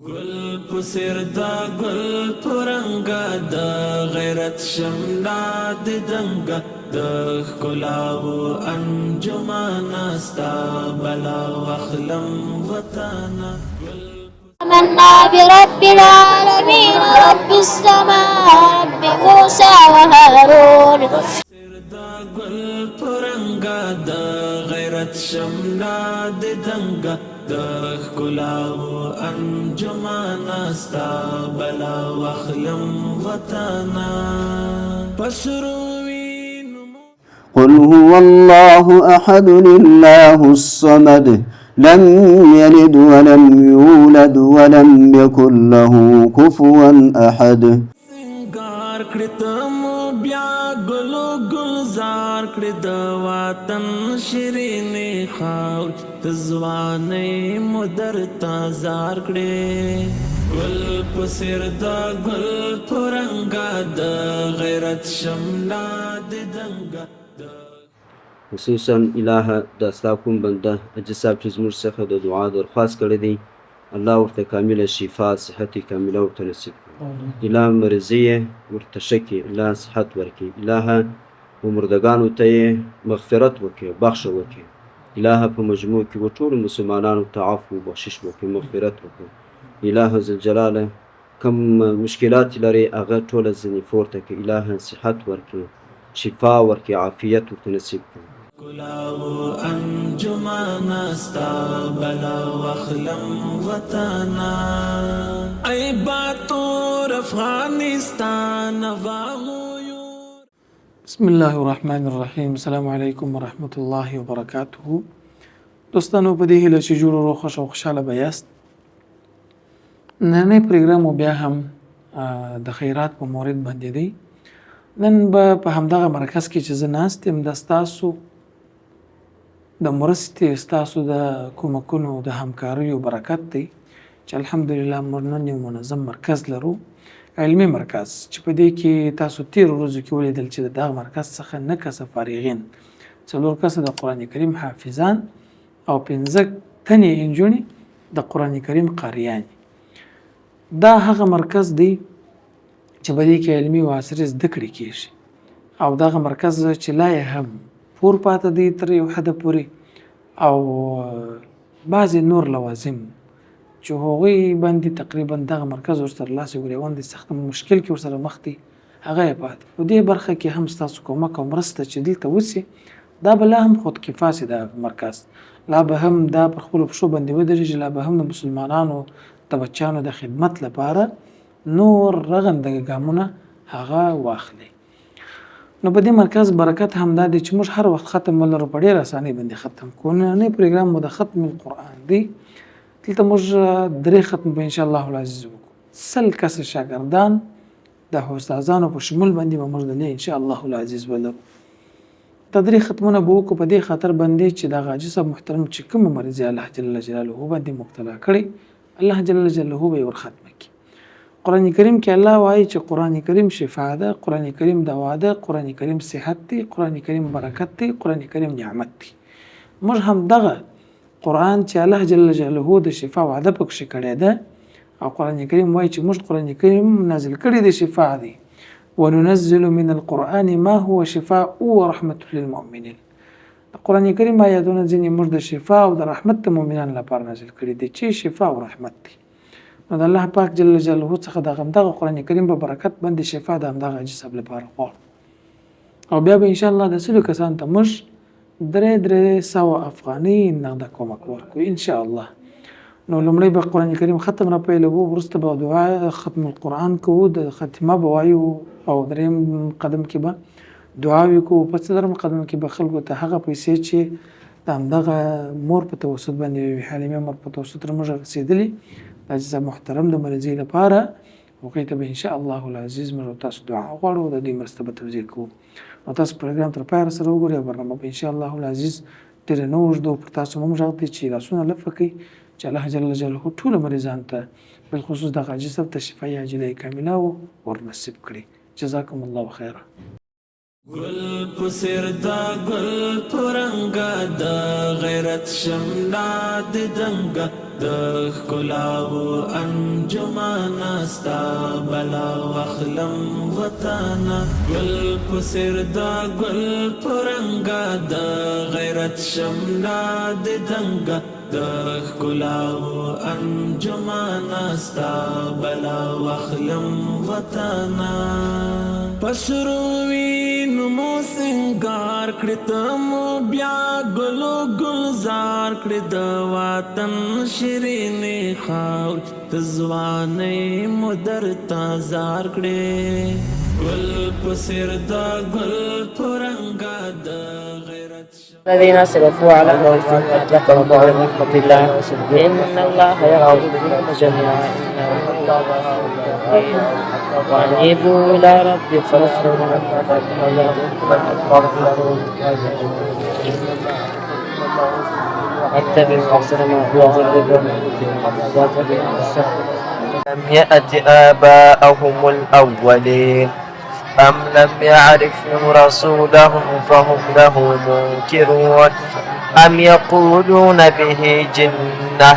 گل پسر دا گل پرنگا دا غیرت شملا د دنگا د خلاو انجمانا ستا بلا وخلم وطانا آمنا برب العالمين رب السماء رب موسى وهارون دا گل پرنگا دا غیرت شملا د دنگا د خلاو انجمانا ستا بلا وخلم وطانا پسروین قل هو الله أحد الله الصمد لم يلد ولم يولد ولم يكن له كفوا أحد سنگار کړتم بیا ګلو گلزار کړ د وطن شیرین خاور د ځواني مدر تازار کړې ګل پسر دا ګل پرنګا د غیرت شملا د دنګا خصوصا الهه دا ستا کوم بنده حاجي صاحب چې زموږ څخه د دعا درخواست کړی دی الله ورته کامله شفا صحت کامله ورته نصیب کړي اله مرضی ورته ښه کړي الله صحت ورکړي الهه و مردگانو ته یې مغفرت وکړي بخښه وکړي الهه په مجموع کې و ټولو مسلمانانو ته عفو بخشش وکړي مغفرت وکړي الهه ذوالجلاله کوم مشکلات لري هغه ټوله ځینې پورته کړي الهه صحت ورکړي شفا ورکړي عافیت ورته نصیب کړي کلاو انجمانا ستا بلا وخلم وطانا ای باتور افغانستان واغویور. بسم الله الرحمن الرحیم. السلام علیکم ورحمة الله وبرکاته. دوستانو په دې هیله چې جوړ روغ خوش او خوشحاله به یاست. نننی پروګرام بیا هم د خیرات په مورد باندې دی. نن به په همدغه مرکز کې چې زه ناست یم د ستاسو د مرستې ستاسو د کومکونو د همکاریو برکت دی چې الحمدلله موږ نن یو منظم مرکز لرو، علمي مرکز چې په دې کې تاسو تېرو ورځو کې ولیدل چې د دغه مرکز څخه 9 کسه فارغین، 4 کسه د قرآن کریم حافظان او 15 تنې نجونې د قرآن کریم قاریان. دا هغه مرکز دی چې په دې کې علمي او عصري زده کړې کېږي او دغه مرکز چې لا یې هم پور پاته دی تر یو حده پورې او بعضې نور لوازم چې هغوی باندې تقریبا دغه مرکز ورسره لاسې ګریوان دی سخت مشکل کې ورسره مخ دی هغه یې پاتې. په دې برخه کې هم ستاسو کومک او مرسته چې دلته وسي دا به لا هم خودکفا سي. د مرکز لا به هم دا پر خپلو پښو باندې ودرېږي، لا به هم د مسلمانانو د بچیانو د خدمت لپاره نور رغنده ګامونه هغه واخلي. نو په دې مرکز برکت هم دا دی چې موږ هر وخت ختم ولرو په ډېره اسانۍ باندې ختم کوو. نننی پروګرام مو د ختم القرآن دی. دلته موږ 3 ختم به انشاءالله العزیز وکړو. 100 کسه شاګردان د استادانو په شمول باندې به موږ دلې انشاءالله العزیز ولرو. دا 3 ختمونه به وکړو په دې خاطر باندې چې دغه حاجي صاحب محترم چې کومه مرضي الله جل جلاله باندې مبتلا کړی الله جل جلاله به یې ورختمه کړي. قرآن کریم کې الله وایي چې قرآن کریم شفا ده، قرآن کریم دوا ده، قرآن کریم صحت دی، قرآن کریم برکت دی، قرآن کریم نعمت دی. موږ هم دغه قرآن چې الله جل جلاله د شفا وعده پکې کړې ده او قرآن کریم وایي چې موږ قرآن کریم نازل کړی دی شفا دی. وننزل من القرآن ما هو شفاء ورحمة للمؤمنين. د قرآن کریم آیاتونه ځینې موږ د شفا او د رحمت د مؤمنانو لپاره نازل کړي دي چې شفا او رحمت دی. نو د الله پاک جل جلاله څخه دغه قرآن کریم په برکت باندې شفا د همدغه حاجي صاحب لپاره غواړو او بیا به انشاءالله د 100 کسانو ته موږ 300 افغانۍ نغده کومک ورکوو انشاءالله. نو لومړی به قرآن کریم ختم را پیلوو، وروسته به دعا ختم القرآن کوو، د ختمه به وایو او دریم قدم کې به دعاوې کوو. په څلورم قدم کې به خلکو ته هغه پیسې چې د همدغه مور په توسط باندې حلیمې مور په توسط موږ رسېدلي د حاجي صاحب محترم د مرضي لپاره هغوی ته به انشاءالله العزیز موږ تاسو دعا غواړو د دې مرسته به توزیع کوو. نو تاسو پروګرام تر پایه سره وګورئ او برنامه به انشاءالله العزیز ډېره نه اوږده پر تاسو هم غږ دی چې لاسونه لپه کړئ چې الله جل جلاله ټولو مریضانو ته بالخصوص دغه حاجي صاحب ته شفایي عاجله کامله ورنصیب کړي. جزاکم الله خیرا. گل پسر دا گل پرنگا دا غیرت شملا د دنگا د ښکلاو انجمانا ستا بلا واخلم وطانا ګل په سر دا ګل په رنګا د غیرت شملا د دنګا د ښکلاو انجمانا ستا بلا واخلم وطانا پسروی مو سنگار کړی ته مو بیا ګلو ګلزار کړی د وطن شیرینې خاور د ځوانۍ مو درته زار کړی ګل په سر دا ګل په رنګا د غیرت الذين اسرفوا على انفسهم ذكروا بعد نعمة الله إن الله يغفر الذنوب جميعا إنه هو الغفور الرحيم وأنيبوا إلى ربكم واتبعوا أحسن ما لم يأت آباءهم الأولين أم لم يعرفوا رسولهم فهم له منكرون أم يقولون به جنة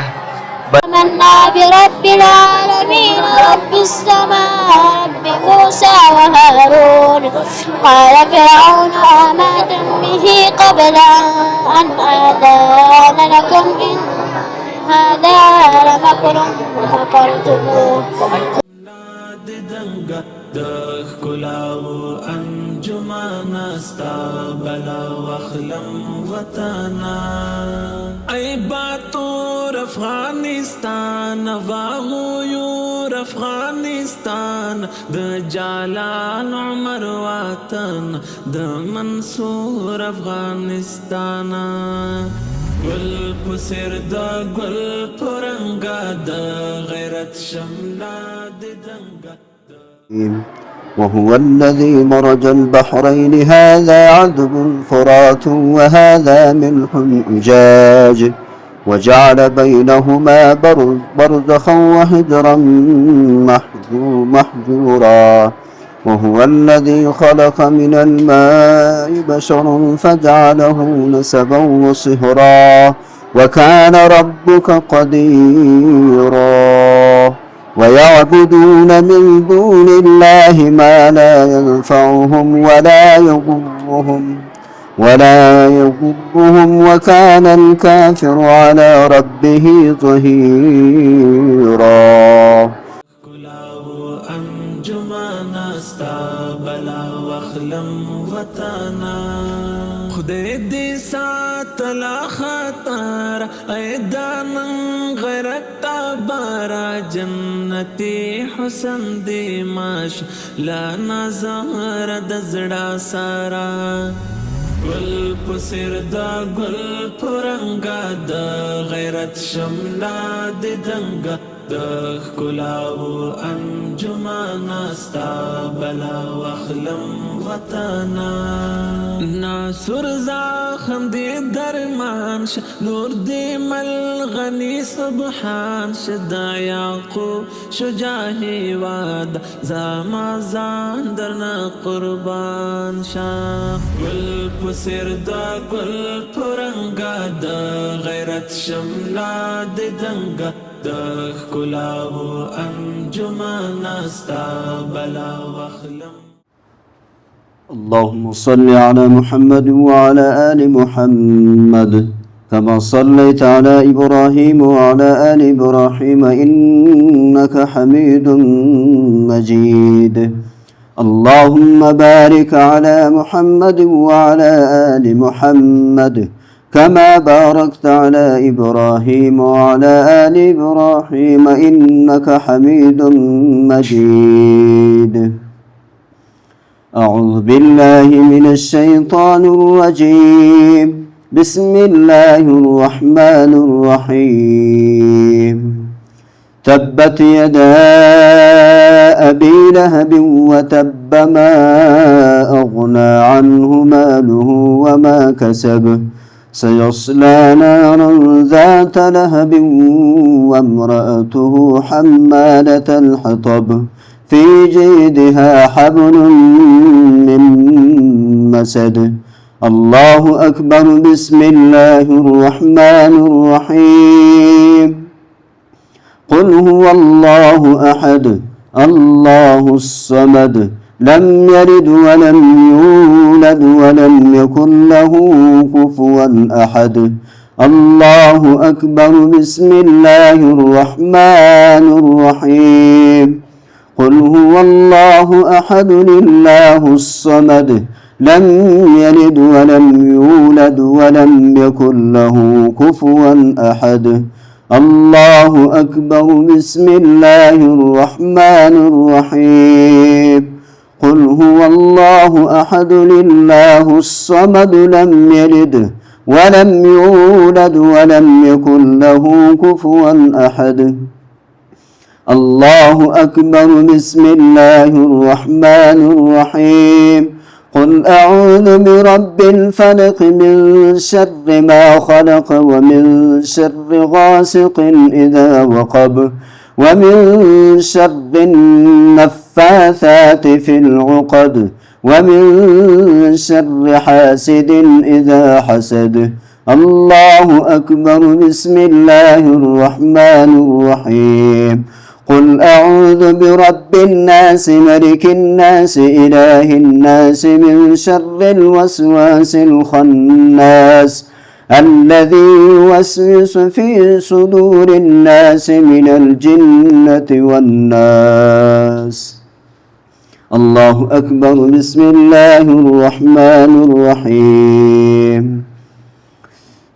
آمنا برب العالمين رب السماء رب موسى وهارون قال فرعون آمنت به قبل أن آذان لكم إن هذا لمكر مكرتموه د دنګا د ښکلاو انجمانا ستا بلا واخلم وطانا ای باتور افغانستان واغویور افغانستان د جلال عمر وطن د منصور افغانستان ګل په سر دا ګل په رنګا د غیرت شملا د دنګا وهو الذي مرج البحرين هذا عذب فرات وهذا ملح أجاج وجعل بينهما برزخا وحجرا محجورا وهو الذي خلق من الماء بشرا فجعله نسبا وصهرا وكان ربك قديرا ويعبدون من دون الله ما لا ينفعهم ولا يضرهم وكان الكافر على ربه ظهيرا انجمانا ستا بلا واخلم وطانا خدای دې ساتلا خطر ایدانن غیرت بارا جنتی حسن دی ماش لا نظر د زړه سارا ګل په سر دا ګل په رنګا د غیرت شملا د دنګا د ښکلاو انجمانا ستا بلا واخلم وطانا ناصر زاخم دی درمان ش نور دی ملغنی سبحان شدا یعقوب شجاهی واد زما زان درنا قربان شاه گل پسر دا گل پرنگا دا غیرت شملا دی دنگا د ښکلاو انجمانا ستا بلا واخلم. اللهم صل على محمد وعلى آل محمد كما صليت على إبراهيم وعلى آل إبراهيم إنك حميد مجيد. اللهم بارك على محمد وعلى آل محمد كما باركت على إبراهيم وعلى آل إبراهيم إنك حميد مجيد. أعوذ بالله من الشيطان الرجيم. بسم الله الرحمن الرحيم. تبت يدا أبي لهب وتب ما أغنى عنه ماله وما كسب سيصلى نارا ذات لهب وامرأته حمالة الحطب في جيدها حبل من مسد. الله أكبر. بسم الله الرحمن الرحيم. قل هو الله أحد الله الصمد لم يلد ولم يولد ولم يكن له كفوا أحد الله أكبر بسم الله الرحمن الرحيم قل هو الله أحد الله الصمد لم يلد ولم يولد ولم يكن له كفوا أحد الله أكبر بسم الله الرحمن الرحيم قل هو الله أحد الله الصمد لم يلد ولم يولد ولم يكن له كفوا أحد الله أكبر بسم الله الرحمن الرحيم قل أعوذ برب الفلق من شر ما خلق ومن شر غاسق إذا وقب ومن شر النفاثات في العقد ومن شر حاسد إذا حسد الله أكبر بسم الله الرحمن الرحيم قل أعوذ برب الناس ملك الناس إله الناس من شر الوسواس الخناس الذي يوسوس في صدور الناس من الجنة والناس الله أكبر بسم الله الرحمن الرحيم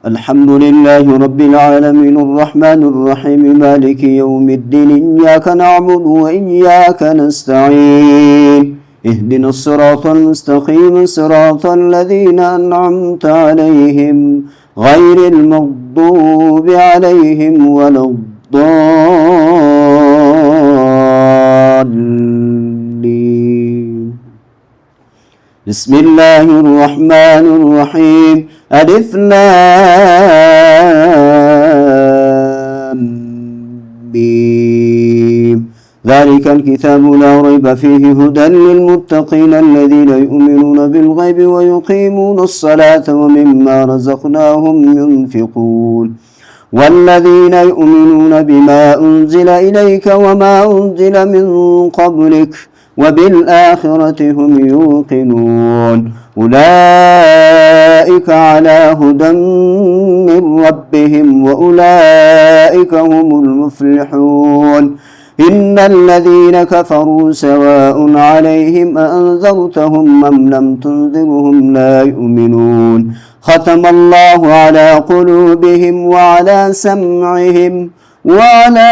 الحمد لله رب العالمين الرحمن الرحيم مالك يوم الدين إياك نعبد وإياك نستعين اهدنا الصراط المستقيم صراط الذين أنعمت عليهم غير المغضوب عليهم ولا الضالين بسم الله الرحمن الرحيم ألف لام ميم ذلك الكتاب لا ريب فيه هدى للمتقين الذين يؤمنون بالغيب ويقيمون الصلاة ومما رزقناهم ينفقون والذين يؤمنون بما أنزل إليك وما أنزل من قبلك وبالآخرة هم يوقنون أولئك على هدى من ربهم وأولئك هم المفلحون إن الذين كفروا سواء عليهم أأنذرتهم أم لم تنذرهم لا يؤمنون ختم الله على قلوبهم وعلى سمعهم وعلى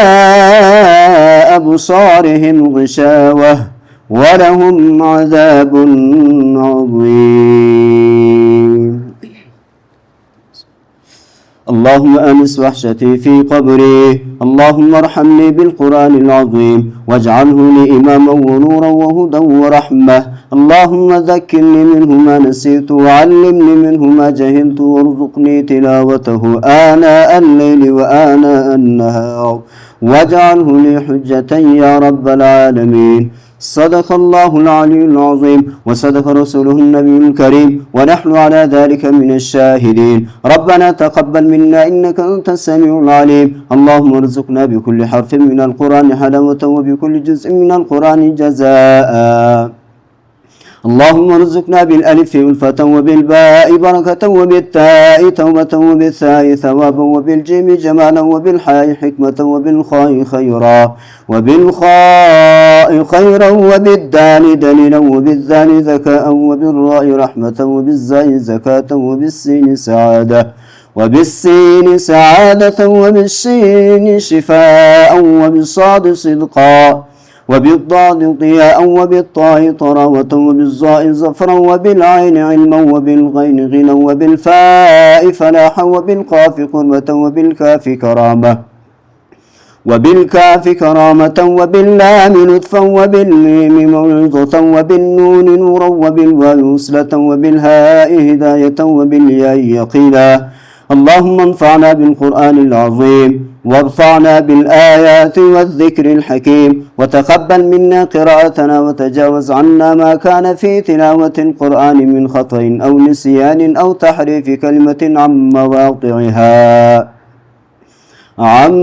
أبصارهم غشاوة ولهم عذاب عظيم اللهم أنس وحشتي في قبري اللهم ارحمني بالقرآن العظيم واجعله لي إماما ونورا وهدى ورحمة اللهم ذكرني منه ما نسيت وعلمني منه ما جهلت وارزقني تلاوته آناء الليل وآناء النهار واجعله لي حجة يا رب العالمين صدق الله العلي العظيم وصدق رسوله النبي الكريم ونحن على ذلك من الشاهدين ربنا تقبل منا إنك أنت السميع العليم اللهم ارزقنا بكل حرف من القرآن حلاوة وبكل جزء من القرآن جزاء اللهم ارزقنا بالألف ألفة وبالباء بركة وبالتاء توبة وبالثاء ثوابا وبالجيم جمالا وبالحاء حكمة وبالخاء خيرا وبالخاء خيرا وبالدال دليلا وبالذال ذكاء وبالراء رحمة وبالزاء زكاة وبالسين سعادة وبالسين سعادة وبالشين شفاء وبالصاد صدقا وبالضاد ضياء وبالطاء طراوة وبالظاء ظفرا وبالعين علما وبالغين غنى وبالفاء فلاحا وبالقاف قربة وبالكاف كرامة وباللام لطفا وبالميم موعظة وبالنون نورا وبالواو وصلة وبالهاء هداية وبالياء يقينا اللهم انفعنا بالقرآن العظيم وارفعنا بالآيات والذكر الحكيم وتقبل منا قراءتنا وتجاوز عنا ما كان في تلاوة القرآن من خطأ أو نسيان أو تحريف كلمة عن مواضعها عن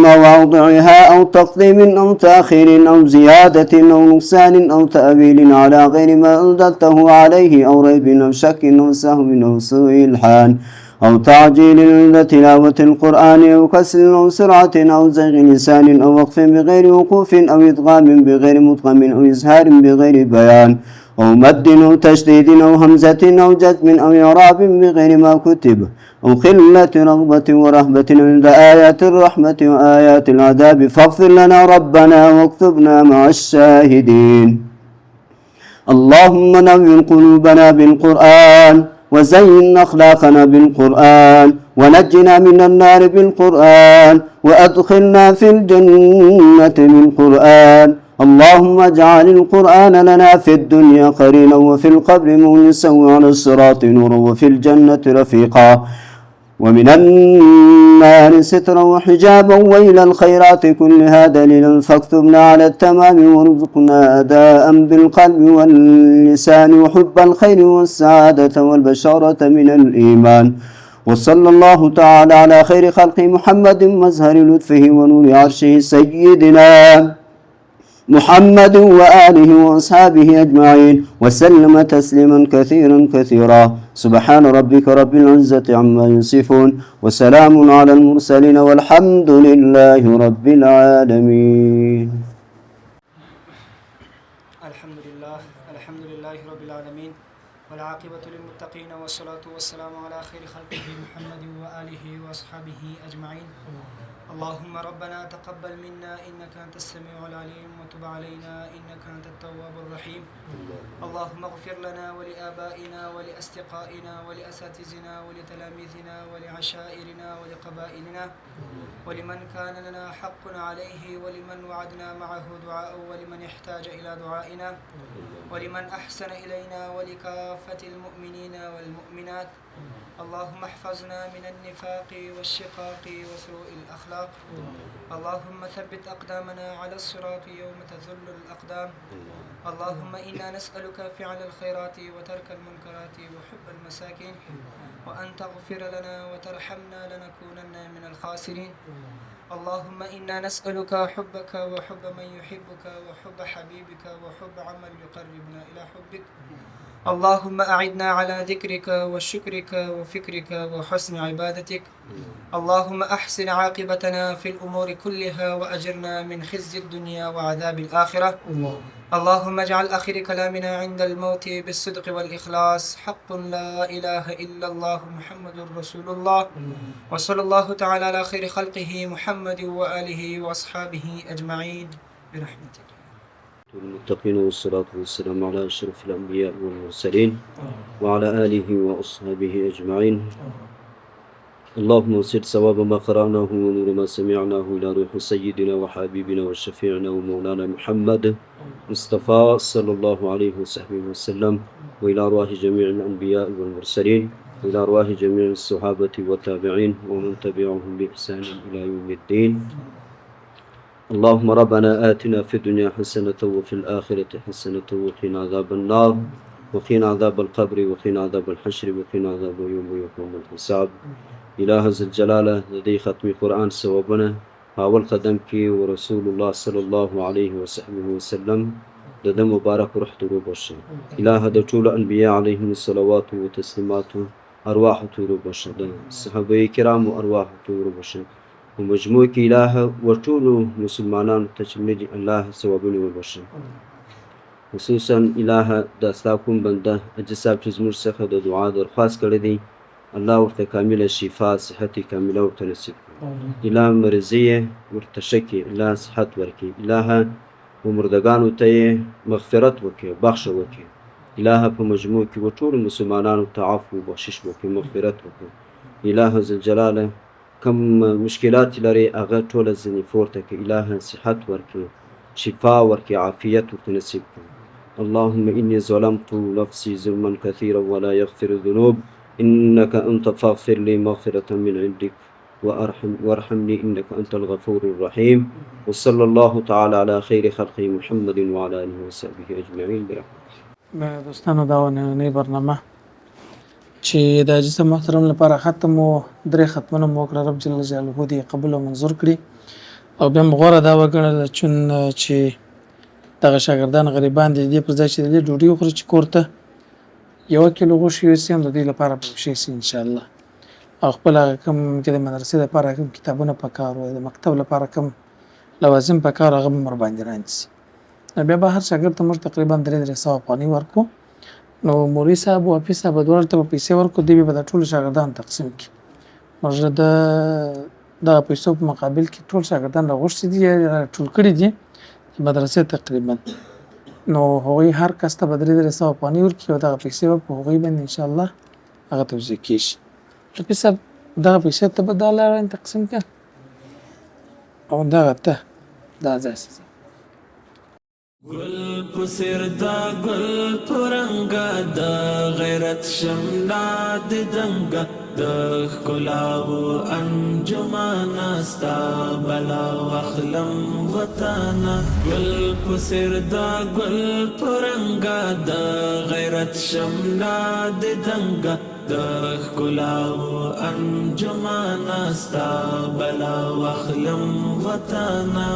مواضعها أو تقديم أو تأخير أو زيادة أو نقصان أو تأويل على غير ما أنزلته عليه أو ريب أو شك أو سهو أو سوء الحال أو تعجيل عند تلاوة القرآن أو كسر أو سرعة أو زيغ لسان أو وقف بغير وقوف أو إدغام بغير مدغم أو إزهار بغير بيان أو مد أو تشديد أو همزة أو جزم أو إعراب بغير ما كتب أو خلة رغبة ورهبة عند آيات الرحمة وآيات العذاب فاغفر لنا ربنا واكتبنا مع الشاهدين. اللهم نور قلوبنا بالقرآن وزين أخلاقنا بالقرآن ونجنا من النار بالقرآن وأدخلنا في الجنة بالقرآن. اللهم اجعل القرآن لنا في الدنيا قرينا وفي القبر مونسا وعلى الصراط نورا وفي الجنة رفيقا ومن النار سترا وحجابا وإلى الخيرات كلها دليلا فاكتبنا على التمام وارزقنا أداء بالقلب واللسان وحب الخير والسعادة والبشارة من الإيمان. وصلى الله تعالى على خير خلق محمد مزهر لطفه ونور عرشه سيدنا محمد وآله وأصحابه أجمعين وسلم تسليما كثيرا كثيرا. سبحان ربك رب العزة عما يصفون وسلام على المرسلين والحمد لله رب العالمين. الحمد لله رب العالمين والعاقبة للمتقين والصلاة والسلام على خير خلقه محمد وآله وأصحابه أجمعين. اللهم ربنا تقبل منا إنك أنت السميع العليم وتب علينا إنك أنت التواب الرحيم. اللهم اغفر لنا ولآبائنا ولأصدقائنا ولأساتذتنا ولتلاميذنا ولعشائرنا ولقبائلنا ولمن كان لنا حق عليه ولمن وعدنا معه دعاء ولمن احتاج إلى دعائنا ولمن أحسن إلينا ولكافة المؤمنين والمؤمنات. اللهم احفظنا من النفاق والشقاق وسوء الأخلاق. اللهم ثبت أقدامنا على الصراط يوم تذل الأقدام. اللهم إنا نسألك فعل الخيرات وترك المنكرات وحب المساكين وأن تغفر لنا وترحمنا لنكونن من الخاسرين. اللهم إنا نسألك حبك وحب من يحبك وحب حبيبك وحب عمل يقربنا إلى حبك. اللهم أعدنا على ذكرك وشكرك وفكرك وحسن عبادتك. اللهم أحسن عاقبتنا في الأمور كلها وأجرنا من خزي الدنيا وعذاب الآخرة. اللهم اجعل آخر كلامنا عند الموت بالصدق والإخلاص حق لا إله إلا الله محمد رسول الله. وصلى الله تعالى على خير خلقه محمد وآله وأصحابه أجمعين برحمتك. المتقين والصلاة والسلام على أشرف الأنبياء والمرسلين وعلى آله وأصحابه أجمعين. اللهم وصل ثواب ما قرأناه ونور ما سمعناه إلى روح سيدنا وحبيبنا وشفيعنا ومولانا محمد مصطفى صلى الله عليه وسلم وإلى أرواح جميع الأنبياء والمرسلين وإلى أرواح جميع الصحابة والتابعين ومن تبعهم بإحسان إلى يوم الدين. اللهم ربنا آتنا في الدنيا حسنة وفي الآخرة حسنة وقنا عذاب النار وقنا عذاب القبر وقنا عذاب الحشر وقنا عذاب يوم يقوم الحساب. إله ذي الجلالة لدي ختم قرآن سوابنا هاول قدم كي ورسول الله صلى الله عليه وسلم لدى مبارك رحت روبشا. إله دا طول أنبياء عليهم الصلوات وتسليمات أرواح روبشا صحابة كرام أرواح روبشا ومجموع إله وطول مسلمان تجمد الله سوابني والبشر. خصوصا إله دا استاكم بنده أجساب تزمر سخة دا دعاء درخواست كردي الله ورت كامل الشفاء صحتي كاملة ورت نصيب. إله مرزية ورت شكي إله صحت وركي إله ومردگان وتي مغفرت وكي بخش وكي إله بمجموع كي وطول مسلمان تعفو وبخشش وكي مغفرت وكي إله ذي الجلالة كم مشكلات لري أغا طول الزني فورتك إله صحت وركي شفاء وركي عافية وتنسيب. اللهم إني ظلمت نفسي ظلما كثيرا ولا يغفر الذنوب إنك أنت فاغفر لي مغفرة من عندك وارحمني إنك أنت الغفور الرحيم. وصلى الله تعالى على خير خلقه محمد وعلى آله وصحبه أجمعين برحمته. دوستانو دا نوی برنامه چې د جسم محترم لپاره ختم و 3 ختمونه مو وکړه رب جل جلاله دې قبول او منظور کړي او بیا مو غوره دا وګڼله چې دغه شاګردان غریبان دي دې پر ځای چې د دې ډوډۍ وخوري چې کور ته 1 کیلو غوښې یوسي هم د دې لپاره به وشي سي انشاءالله او خپل هغه کوم چې د مدرسې لپاره کوم کتابونه پکار وي د مکتب لپاره کوم لوازم پکار هغه هم ورباندې راندي نو بیا به هر شاګرد ته موږ تقریبا 300 افغانۍ ورکړو نو مولوي صاحب او حفیظ صاحب دواړو ته به پیسې ورکړو دوی به د ټولو شاګردانو تقسیم کړي موږ د دغه پیسو په مقابل کې ټول شاګردان راغوښتي دي ټول کړي دي د مدرسې تقریبا نو هغوی هر کس ته به 300 افغانۍ ورکړي او دغه پیسې به په هغوی باندې انشاءالله هغه توزیع کېږي حفیظ صاحب دغه پیسې ته به دا لاره تقسیم کړه او دغه ته دا ځای گل پسر دا گل پرنگا دا غیرت شملا د دنگا د خلاو انجمان استا بلا وخلم وطانا گل پسر دا گل پرنگا دا غیرت شملا د دنگا د خلاو انجمان استا بلا وخلم وطانا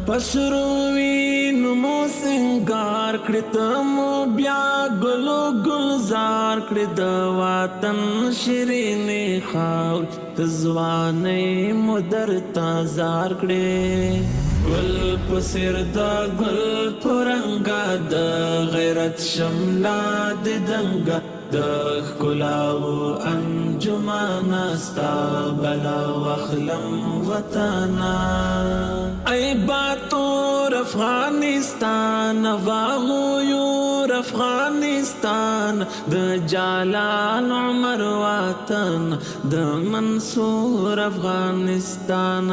پسروی نمو سنگار کړی ته مو بیا ګلو ګلزار کړی د وطن شیرینې خاور د ځوانۍ مو درته زار کړی گل پسر دا گل پرنګا د غیرت شملا د دنګا د ښکلاو انجمان استا بلا وخلم وطنا ای باتور افغانستان واغویور افغانستان د جلال عمر وطن د منصور افغانستان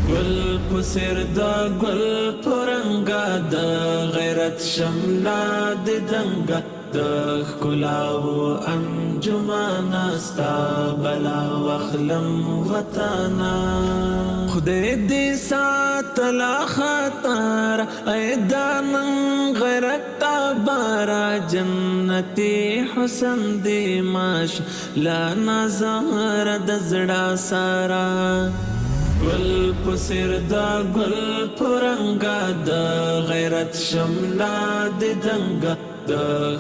گل پسر دا گل پرنگا دا غیرت شملا د دنگا د ښکلاو انجمان استا بلا وخلم وطنا خدای دې ساتلا خطر ای دانن غیرت تبارا جنتی حسن دی ماش لا نظر د زړه سارا گل پسر دا گل پرنگا دا غیرت شملا د دنگا د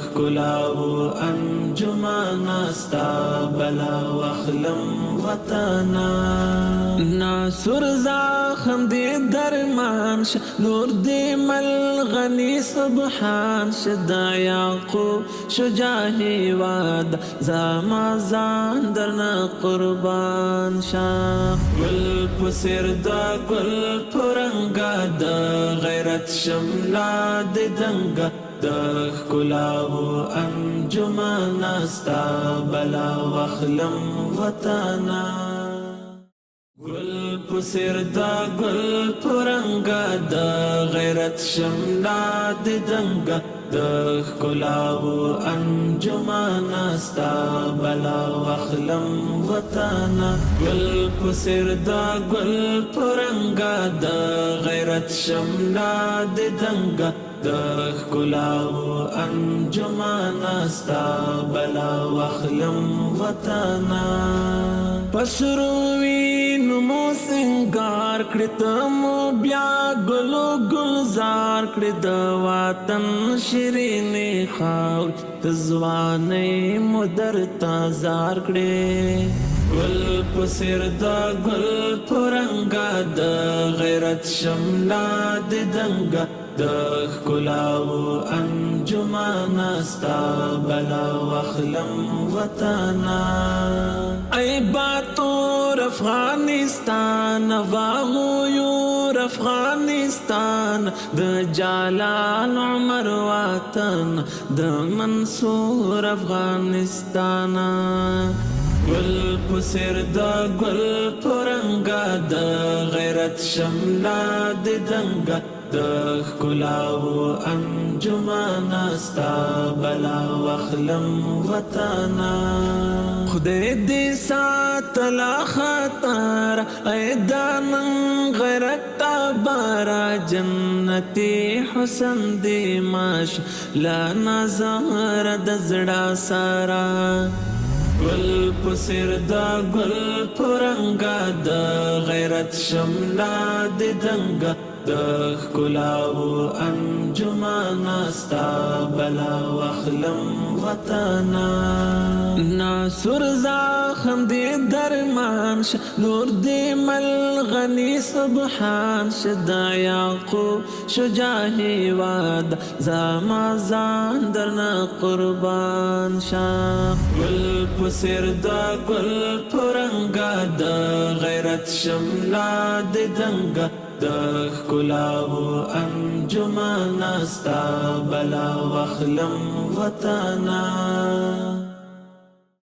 ښکلاو انجمان استا بلا وخلم وطنا ناصر زاخم دی درمان ش نور دی ملغنی سبحان ش دا یعقوب شجاهی واد زما زان درنا قربان شا گل پسر دا گل پرنگا دا غیرت شملا د دنگا د ښکلاو انجمان استا بلا وخلم وطنا گل پسر دا گل پرنگا د غیرت شملا د دنگا د ښکلاو انجمان استا بلا وخلم وطنا گل پسر دا گل پرنگا د غیرت شملا د دنگا د ښکلاو انجمان استا بلا وخلم وطنا پسروی نمو سنگار کړی ته مو بیا ګلو ګلزار کړی د وطن شیرینې خاور د ځوانۍ مو درته زار کړی گل پسر دا گل پرنگا د غیرت شملا د دنگا د ښکلاو انجمان استا بلا وخلم وطنا ای باتور افغانستان واغویور افغانستان د جلال عمر وطن د منصور افغانستان گل پسر دا گل پرنگ پرنګا د غیرت شملا د دنګا د ښکلاو انجمن ستا بلا وخلم وطنا خدای دې ساتلا خطر ایدانن غیرت تبارا جنتی حسن دی ماش لا نظر د زړه سارا گل پسر دا گل پرنگا دا غیرت شملا دی دنگا د ښکلاو انجمن ستا بلا وخلم وطنا ناصر زخم دی درمان ش نور دی ملغنی سبحان ش دا یعقوب شجاهی واد زما زان درنا قربان شا گل پسر دا گل پرنگا دا غیرت شملا دی دنگا د ښکلاو انجمن ستا بلا وخلم وطنا